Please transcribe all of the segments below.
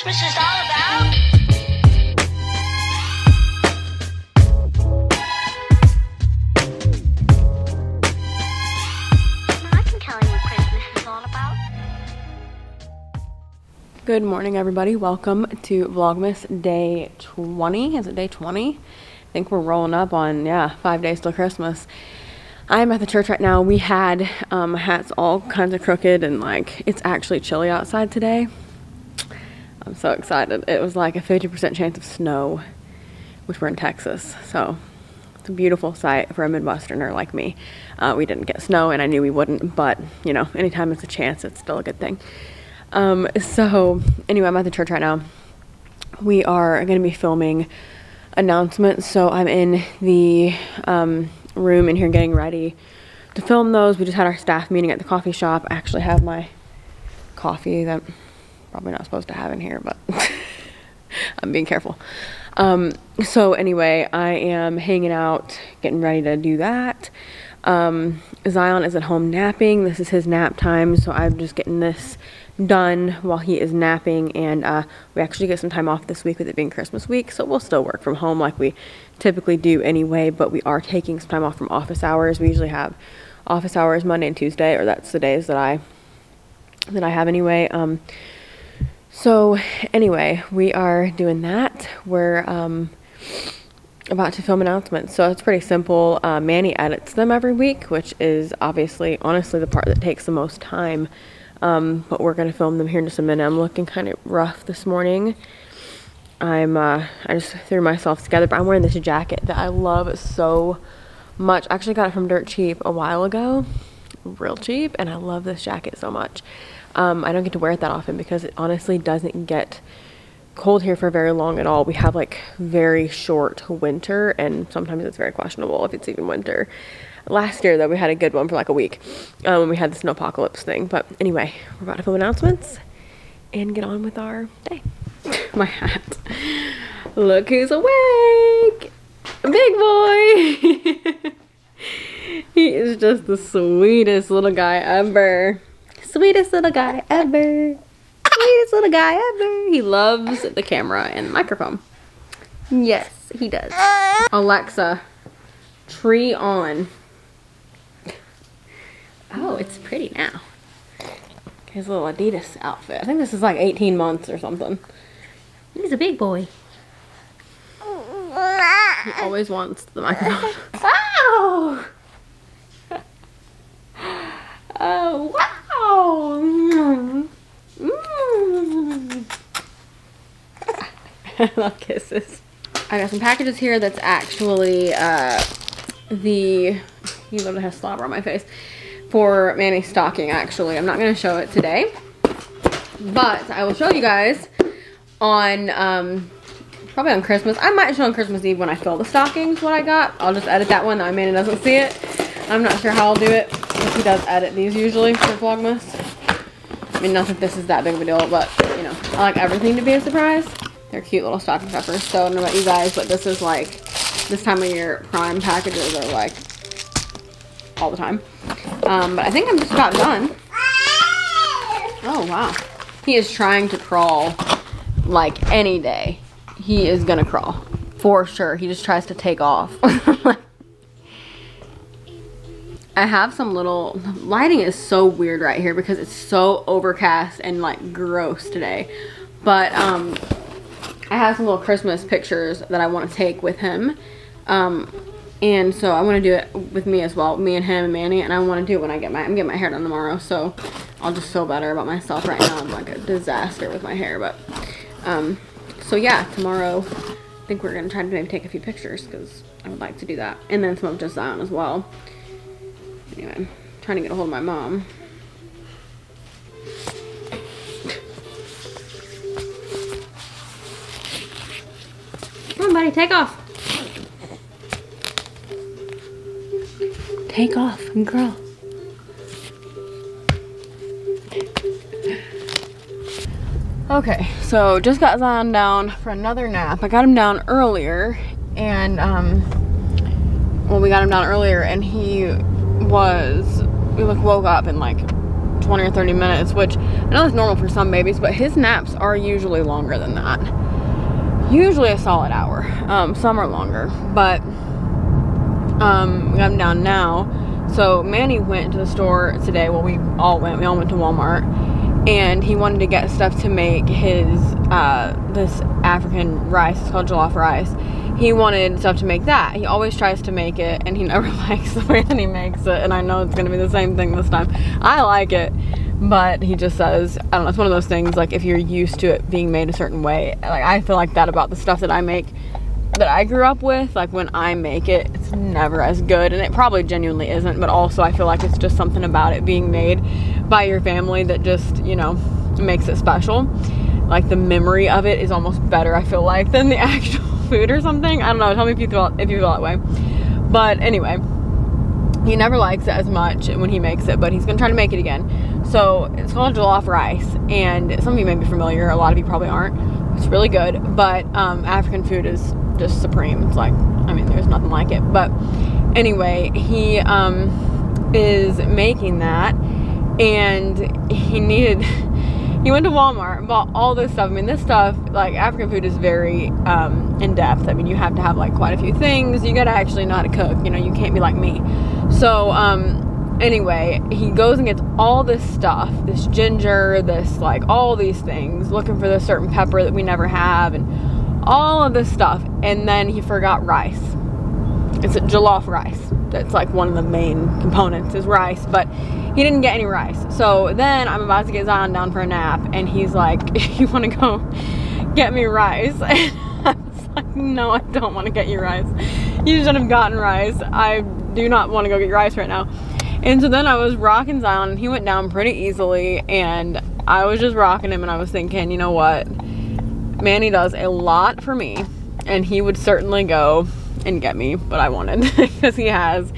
Christmas is all about. I can tell you what Christmas is all about. Good morning, everybody. Welcome to Vlogmas day 20. Is it day 20? I think we're rolling up on, 5 days till Christmas. I'm at the church right now. We had my hat's all kinds of crooked and like it's actually chilly outside today. I'm so excited. It was like a 50% chance of snow, which we're in Texas, so it's a beautiful sight for a Midwesterner like me. We didn't get snow and I knew we wouldn't, but you know, anytime it's a chance, it's still a good thing. So anyway, I'm at the church right now. We are going to be filming announcements, so I'm in the room in here getting ready to film those. We just had our staff meeting at the coffee shop. I actually have my coffee that I'm probably not supposed to have in here, but I'm being careful. So anyway, I am hanging out, getting ready to do that. Zion is at home napping. This is his nap time, so I'm just getting this done while he is napping, and we actually get some time off this week with it being Christmas week, so we'll still work from home like we typically do anyway, but we are taking some time off from office hours. We usually have office hours Monday and Tuesday, or that's the days that I have anyway. So anyway, we are doing that. We're about to film announcements, so it's pretty simple. Manny edits them every week, which is honestly the part that takes the most time. But we're going to film them here in just a minute. I'm looking kind of rough this morning. I just threw myself together, but I'm wearing this jacket that I love so much. I actually got it from Dirt Cheap a while ago, real cheap, and I love this jacket so much. I don't get to wear it that often because it honestly doesn't get cold here for very long at all. We have like very short winter, and sometimes it's very questionable if it's even winter. Last year, though, we had a good one for like a week when we had the snowpocalypse thing. But anyway, we're about to film announcements and get on with our day. My hat. Look who's awake! Big boy! He is just the sweetest little guy ever. Sweetest little guy ever. Sweetest little guy ever. He loves the camera and the microphone. Yes, he does. Alexa, tree on. Oh, it's pretty now. His little Adidas outfit. I think this is like 18 months or something. He's a big boy. He always wants the microphone. Oh! Oh, wow! I love kisses. I got some packages here that's actually he literally has slobber on my face. For Manny's stocking, actually. I'm not going to show it today, but I will show you guys on, probably on Christmas. I might show on Christmas Eve when I fill the stockings what I got. I'll just edit that one that Manny doesn't see it. I'm not sure how I'll do it, because he does edit these usually for Vlogmas. I mean, not that this is that big of a deal, but, you know, I like everything to be a surprise. They're cute little stocking stuffers. So, I don't know about you guys, but this is like, this time of year, Prime packages are like, all the time. But I think I'm just about done. Oh, wow. He is trying to crawl like any day. He is gonna crawl. For sure. He just tries to take off. I have some little... Lighting is so weird right here because it's so overcast and like gross today. But I have some little Christmas pictures that I want to take with him. And so I want to do it with me as well, me and him and Manny, and I want to do it when I'm getting my hair done tomorrow, so I'll just feel better about myself. Right now I'm like a disaster with my hair, but so yeah, tomorrow I think we're gonna try to maybe take a few pictures because I would like to do that, and then some of just Zion as well. Anyway, I'm trying to get a hold of my mom. Come on, buddy, take off. Take off and girl. Okay, so just got Zion down for another nap. I got him down earlier, and well, we got him down earlier, and he like woke up and like 20 or 30 minutes, which I know is normal for some babies, but his naps are usually longer than that. Usually a solid hour. Some are longer, but I'm down now. So Manny went to the store today. Well, we all went to Walmart, and he wanted to get stuff to make his this African rice. It's called jollof rice. He wanted stuff to make that. He always tries to make it, and he never likes the way that he makes it, and I know it's gonna be the same thing this time. I like it, but he just says, I don't know, it's one of those things, like, if you're used to it being made a certain way, like, I feel like that about the stuff that I make, that I grew up with. Like, when I make it, it's never as good, and it probably genuinely isn't, but also I feel like it's just something about it being made by your family that just, you know, makes it special. Like, the memory of it is almost better, I feel like, than the actual food or something. I don't know, tell me if you feel that way. But anyway, he never likes it as much when he makes it, but he's gonna try to make it again. So it's called jollof rice, and some of you may be familiar, a lot of you probably aren't. It's really good, but African food is just supreme. It's like, I mean, there's nothing like it. But anyway, he is making that, and he went to Walmart and bought all this stuff. I mean, this stuff, like, African food is very in-depth. I mean, you have to have, like, quite a few things. You gotta actually know how to cook. You know, you can't be like me. So anyway, he goes and gets all this stuff, this ginger, this, like, all these things, looking for this certain pepper that we never have, and all of this stuff. And then he forgot rice. It's a jollof rice. That's like one of the main components is rice, but he didn't get any rice. So then I'm about to get Zion down for a nap, and he's like, you want to go get me rice? And I was like, no, I don't want to get you rice. You should have gotten rice. I do not want to go get rice right now. And so then I was rocking Zion, and he went down pretty easily, and I was just rocking him, and I was thinking, you know what? Manny does a lot for me, and he would certainly go and get me what I wanted, because he has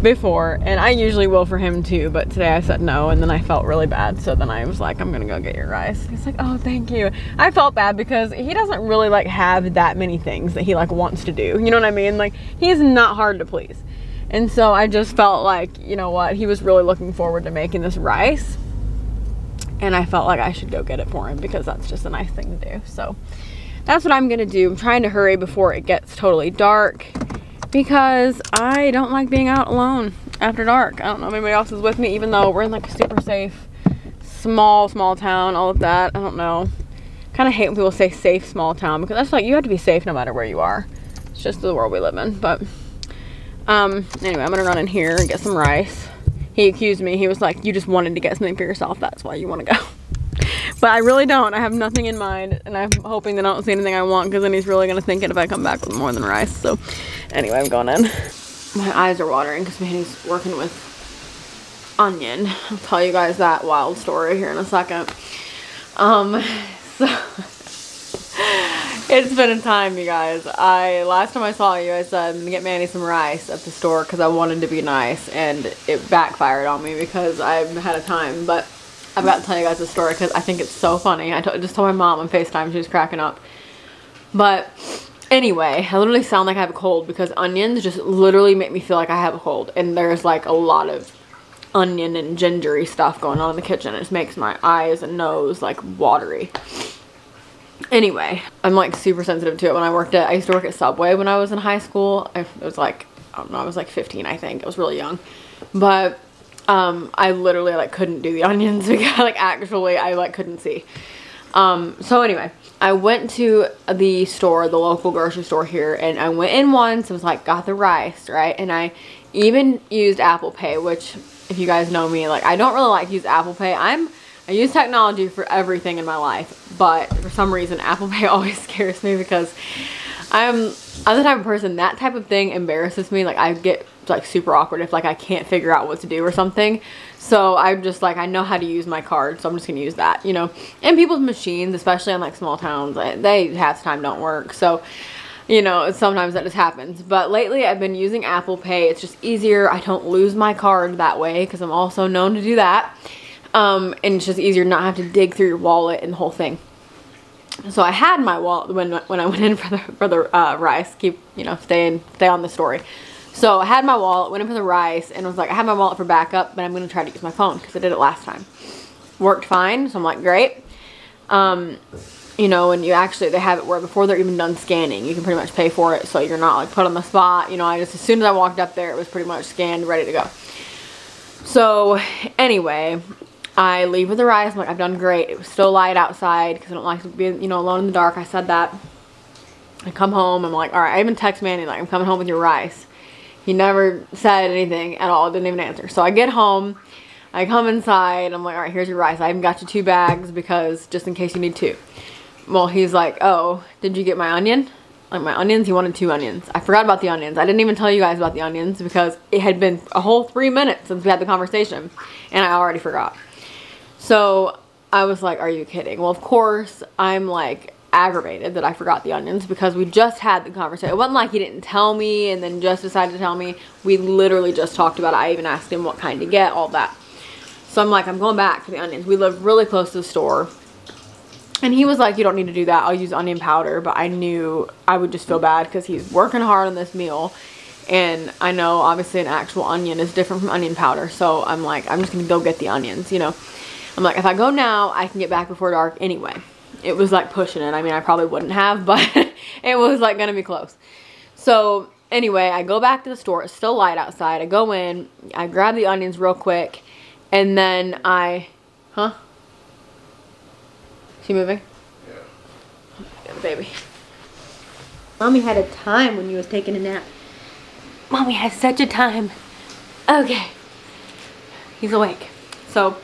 before, and I usually will for him too, but today I said no, and then I felt really bad, so then I was like, I'm gonna go get your rice. He's like, oh, thank you. I felt bad because he doesn't really, like, have that many things that he, like, wants to do, you know what I mean? Like, he's not hard to please, and so I just felt like, you know what, he was really looking forward to making this rice, and I felt like I should go get it for him, because that's just a nice thing to do. So that's what I'm gonna do. I'm trying to hurry before it gets totally dark, because I don't like being out alone after dark. I don't know if anybody else is with me, even though we're in, like, a super safe, small town, all of that. I don't know. Kind of hate when people say safe small town, because that's like, you have to be safe no matter where you are. It's just the world we live in. But anyway, I'm gonna run in here and get some rice. He accused me. He was like, you just wanted to get something for yourself. That's why you want to go. But I really don't. I have nothing in mind, and I'm hoping that I don't see anything I want, because then he's really gonna think it if I come back with more than rice. So anyway, I'm going in. My eyes are watering because Manny's working with onion. I'll tell you guys that wild story here in a second. So it's been a time, you guys. Last time I saw you, I said I'm gonna get Manny some rice at the store because I wanted to be nice, and it backfired on me because I've had a time. But I've got to tell you guys this story because I think it's so funny. I just told my mom on FaceTime. She was cracking up. But anyway, I literally sound like I have a cold because onions just literally make me feel like I have a cold. And there's, like, a lot of onion and gingery stuff going on in the kitchen. It just makes my eyes and nose, like, watery. Anyway, I'm, like, super sensitive to it. I used to work at Subway when I was in high school. It was like, I don't know, I was like 15, I think. I was really young. But I literally, like, couldn't do the onions because, like, actually I, like, couldn't see. So anyway, I went to the store, the local grocery store here, and I went in once and was like, got the rice, right? And I even used Apple Pay, which, if you guys know me, like, I don't really like to use Apple Pay. I use technology for everything in my life, but for some reason Apple Pay always scares me because I'm the type of person, that type of thing embarrasses me. Like, I get, like, super awkward if, like, I can't figure out what to do or something. So I'm just like, I know how to use my card, so I'm just gonna use that, you know. And people's machines, especially in, like, small towns, they half the time don't work. So, you know, sometimes that just happens. But lately I've been using Apple Pay. It's just easier. I don't lose my card that way because I'm also known to do that. And it's just easier not have to dig through your wallet and the whole thing. So I had my wallet when I went in for the rice. Keep, you know, stay on the story. So I had my wallet, went in for the rice, and was like, I have my wallet for backup, but I'm going to try to use my phone because I did it last time. Worked fine, so I'm like, great. You know, and you actually, they have it where before they're even done scanning, you can pretty much pay for it, so you're not like put on the spot. You know, as soon as I walked up there, it was pretty much scanned, ready to go. So anyway, I leave with the rice. I'm like, I've done great. It was still light outside because I don't like to be, you know, alone in the dark. I said that. I come home. I'm like, all right. I even text Manny like, I'm coming home with your rice. He never said anything at all. Didn't even answer. So I get home. I come inside. I'm like, all right, here's your rice. I even got you 2 bags because just in case you need 2. Well, he's like, oh, did you get my onion? Like my onions? He wanted 2 onions. I forgot about the onions. I didn't even tell you guys about the onions because it had been a whole 3 minutes since we had the conversation and I already forgot. So I was like, are you kidding? Well, of course, I'm like aggravated that I forgot the onions because we just had the conversation. It wasn't like he didn't tell me and then just decided to tell me. We literally just talked about it. I even asked him what kind to get, all that. So I'm like, I'm going back for the onions. We live really close to the store. And he was like, you don't need to do that. I'll use onion powder. But I knew I would just feel bad because he's working hard on this meal. And I know obviously an actual onion is different from onion powder. So I'm like, I'm just going to go get the onions, you know. I'm like, if I go now, I can get back before dark anyway. It was like pushing it. I mean, I probably wouldn't have, but it was like going to be close. So anyway, I go back to the store. It's still light outside. I go in. I grab the onions real quick. And then She moving? Yeah. Baby. Mommy had a time when you was taking a nap. Mommy had such a time. Okay. He's awake. So,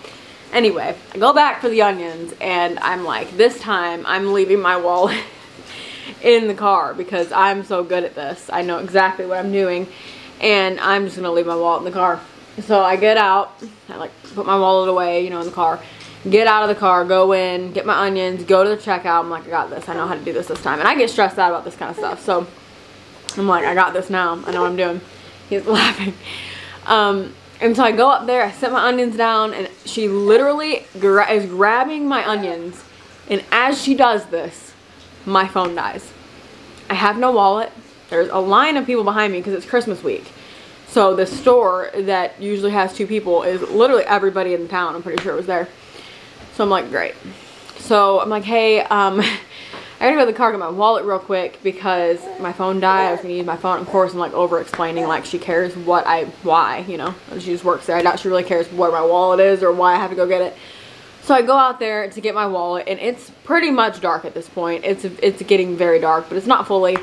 anyway, I go back for the onions and I'm like, this time I'm leaving my wallet in the car because I'm so good at this. I know exactly what I'm doing and I'm just going to leave my wallet in the car. So I get out, I like put my wallet away, you know, in the car. Get out of the car, go in, get my onions, go to the checkout. I'm like, I got this. I know how to do this time. And I get stressed out about this kind of stuff. So I'm like, I got this now. I know what I'm doing. He's laughing. And so I go up there, I set my onions down, and she literally is grabbing my onions. And as she does this, my phone dies. I have no wallet. There's a line of people behind me because it's Christmas week. So the store that usually has 2 people is literally everybody in the town. I'm pretty sure it was there. So I'm like, great. So I'm like, hey, I gotta go to the car, get my wallet real quick because my phone died. I was gonna use my phone. Of course, I'm like over explaining like she cares why, you know. She just works there. I doubt she really cares where my wallet is or why I have to go get it. So I go out there to get my wallet and it's pretty much dark at this point. It's getting very dark, but it's not fully.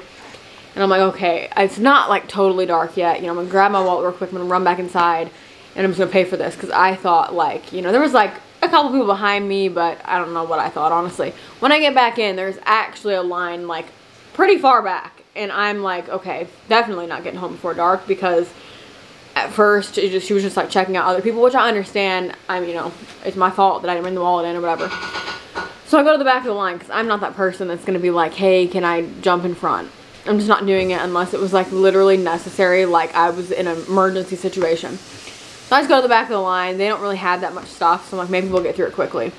And I'm like, okay, it's not like totally dark yet. You know, I'm gonna grab my wallet real quick. I'm gonna run back inside and I'm just gonna pay for this because I thought like, you know, there was like a couple people behind me, but I don't know what I thought, honestly. When I get back in, there's actually a line like pretty far back and I'm like, okay, definitely not getting home before dark because at first she was just like checking out other people, which I understand. You know, it's my fault that I didn't bring the wallet in or whatever. So I go to the back of the line because I'm not that person that's gonna be like, hey, can I jump in front? I'm just not doing it unless it was like literally necessary, like I was in an emergency situation. So I just go to the back of the line. They don't really have that much stuff, so I'm like, maybe we'll get through it quickly.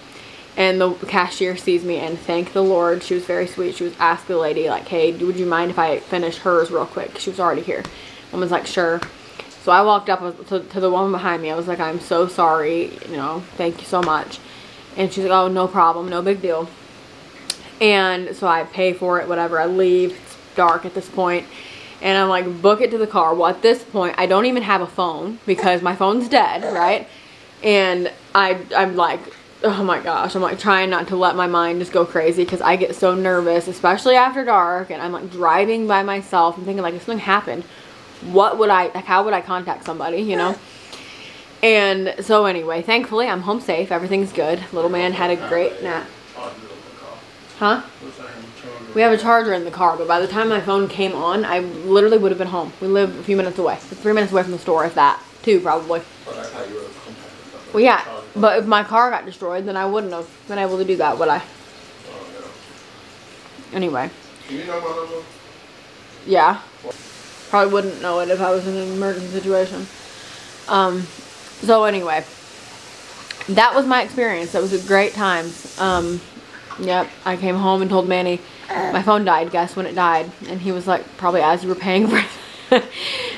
And the cashier sees me, and thank the Lord, she was very sweet. She was asking the lady, like, hey, would you mind if I finish hers real quick? She was already here. Woman's like, sure. So I walked up to the woman behind me. I was like, I'm so sorry, you know, thank you so much. And she's like, oh, no problem, no big deal. And so I pay for it, whatever. I leave. It's dark at this point. And I'm like, book it to the car. Well, at this point, I don't even have a phone because my phone's dead, right? And I'm like, oh my gosh. I'm like trying not to let my mind just go crazy because I get so nervous, especially after dark. And I'm like driving by myself and thinking like, if something happened, what would I, like, how would I contact somebody, you know? And so anyway, thankfully, I'm home safe. Everything's good. Little man had a great nap. Huh? We have a charger in the car, but by the time my phone came on, I literally would have been home. We live a few minutes away. 3 minutes away from the store, if that. 2, probably. Well, yeah, but if my car got destroyed, then I wouldn't have been able to do that, would I? Anyway. Do you know my number? Yeah. Probably wouldn't know it if I was in an emergency situation. So anyway, that was my experience. That was a great time. Yep, I came home and told Manny my phone died. Guess when it died? And he was like, probably as you were paying for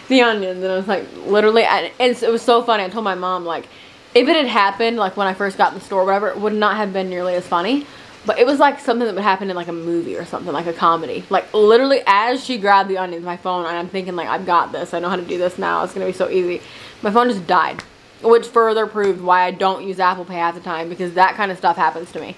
the onions, and I was like, literally, and it was so funny. I told my mom, like, if it had happened, like, when I first got in the store or whatever, it would not have been nearly as funny. But it was like something that would happen in like a movie or something, like a comedy. Like, literally, as she grabbed the onions, my phone, and I'm thinking, like, I've got this. I know how to do this now. It's going to be so easy. My phone just died, which further proved why I don't use Apple Pay half the time, because that kind of stuff happens to me.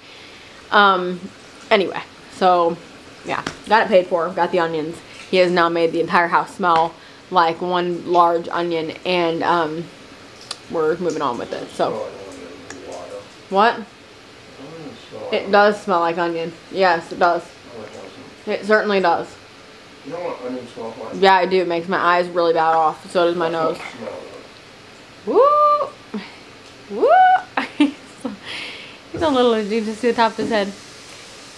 Anyway, so, yeah, got it paid for. Got the onions. He has now made the entire house smell like one large onion, and, we're moving on with it. So, what? It does smell like onion. Yes, it does. It certainly does. You know what onion smells like? Yeah, I do. It makes my eyes really bad off. So does my nose. Woo! Woo! He's a little, you just see the top of his head.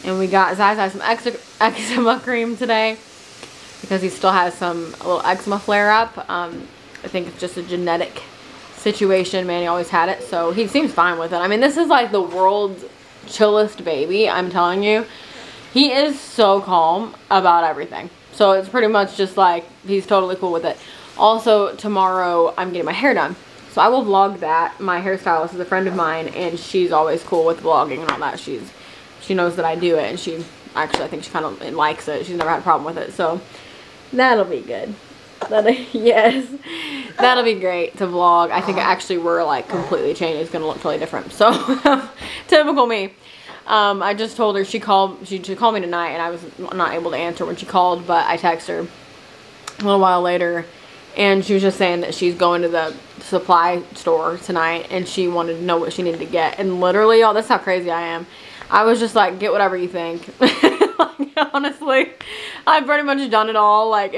And we got Zai some extra eczema cream today, because he still has a little eczema flare up. I think it's just a genetic situation. Manny always had it, so he seems fine with it. I mean, this is like the world's chillest baby, I'm telling you. He is so calm about everything, so it's pretty much just like he's totally cool with it. Also, tomorrow I'm getting my hair done, so I will vlog that. My hairstylist is a friend of mine, and she's always cool with vlogging and all that. She knows that I do it, and she actually, I think she kind of likes it. She's never had a problem with it, so that'll be good. Yes, that'll be great to vlog. I think actually we're like completely changed. It's gonna look totally different. So typical me. I just told her, she called me tonight, and I was not able to answer when she called, but I texted her a little while later, and she was just saying that she's going to the supply store tonight, and she wanted to know what she needed to get. And literally, y'all, that's how crazy I am. I was just like, get whatever you think. Like, honestly, I've pretty much done it all. Like,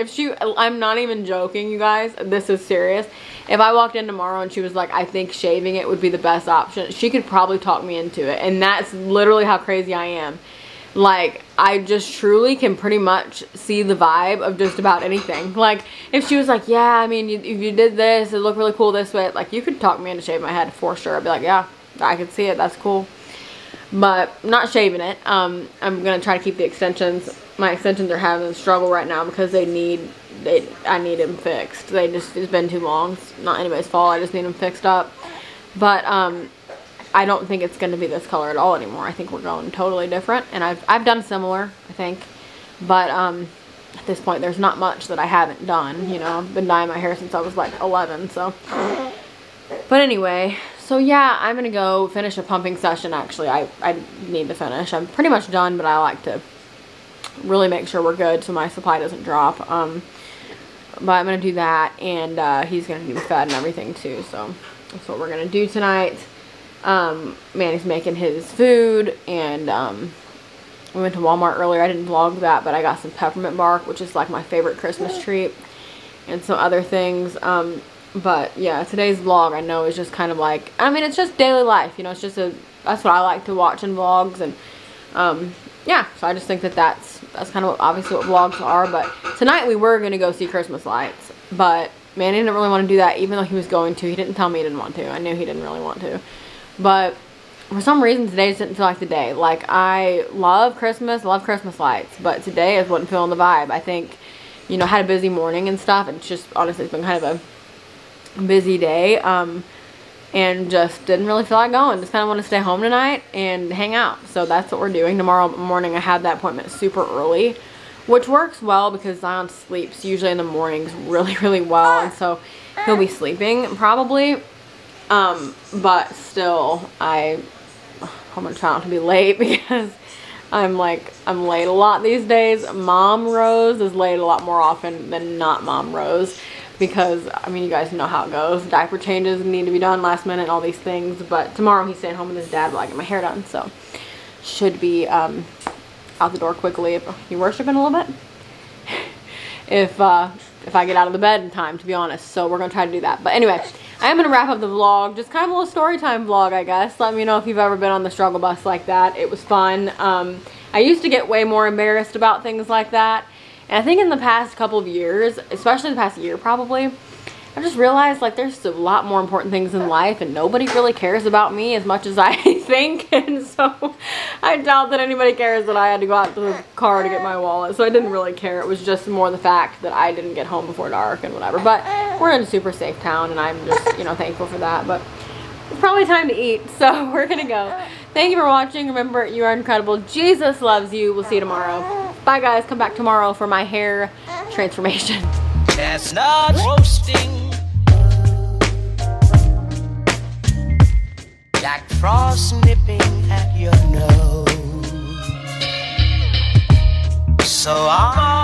I'm not even joking, you guys. This is serious. If I walked in tomorrow and she was like, I think shaving it would be the best option, she could probably talk me into it. And that's literally how crazy I am. Like, I just truly can pretty much see the vibe of just about anything. Like, if she was like, yeah, I mean, if you did this, it looked really cool this way. Like, you could talk me into shaving my head for sure. I'd be like, yeah, I could see it. That's cool. But I'm not shaving it. I'm going to try to keep the extensions. My extensions are having a struggle right now because I need them fixed. It's been too long. It's not anybody's fault. I just need them fixed up. But I don't think it's going to be this color at all anymore. I think we're going totally different. And I've done similar, I think. But at this point, there's not much that I haven't done. You know, I've been dyeing my hair since I was like 11. So, but anyway. So yeah, I'm going to go finish a pumping session. Actually, I need to finish. I'm pretty much done, but I like to really make sure we're good so my supply doesn't drop. But I'm going to do that, and he's going to do the fed and everything too. So that's what we're going to do tonight. Manny's making his food, and we went to Walmart earlier. I didn't vlog that, but I got some peppermint bark, which is like my favorite Christmas treat, and some other things. But yeah, today's vlog, I know, is just kind of like, I mean, it's just daily life, you know. It's just that's what I like to watch in vlogs. And yeah, so I just think that's kind of obviously what vlogs are. But tonight we were going to go see Christmas lights, but Manny didn't really want to do that, even though he was going to. He didn't tell me he didn't want to. I knew he didn't really want to, but for some reason today just didn't feel like the day. Like, I love Christmas lights, but today I wasn't feeling the vibe. I think, you know, had a busy morning and stuff, and just honestly it's been kind of a busy day, and just didn't really feel like going. Just kind of want to stay home tonight and hang out. So that's what we're doing. Tomorrow morning I have that appointment super early, which works well because Zion sleeps usually in the mornings really well, and so he'll be sleeping probably. But still, I'm gonna try not to be late because I'm late a lot these days. Mom Rose is late a lot more often than not Mom Rose. Because, I mean, you guys know how it goes. Diaper changes need to be done last minute and all these things. But tomorrow he's staying home with his dad while I get my hair done. So, should be out the door quickly. You worshiping a little bit? if I get out of the bed in time, to be honest. So, we're going to try to do that. But anyway, I am going to wrap up the vlog. Just kind of a little story time vlog, I guess. Let me know if you've ever been on the struggle bus like that. It was fun. I used to get way more embarrassed about things like that. And I think in the past couple of years, especially the past year probably, I just realized like there's a lot more important things in life and nobody really cares about me as much as I think. And so I doubt that anybody cares that I had to go out to the car to get my wallet. So I didn't really care. It was just more the fact that I didn't get home before dark and whatever. But we're in a super safe town and I'm just, you know, thankful for that. But it's probably time to eat. So we're gonna go. Thank you for watching. Remember, you are incredible. Jesus loves you. We'll see you tomorrow. Bye guys. Come back tomorrow for my hair transformation. Chestnut roasting, Jack Frost nipping at your nose. So I'm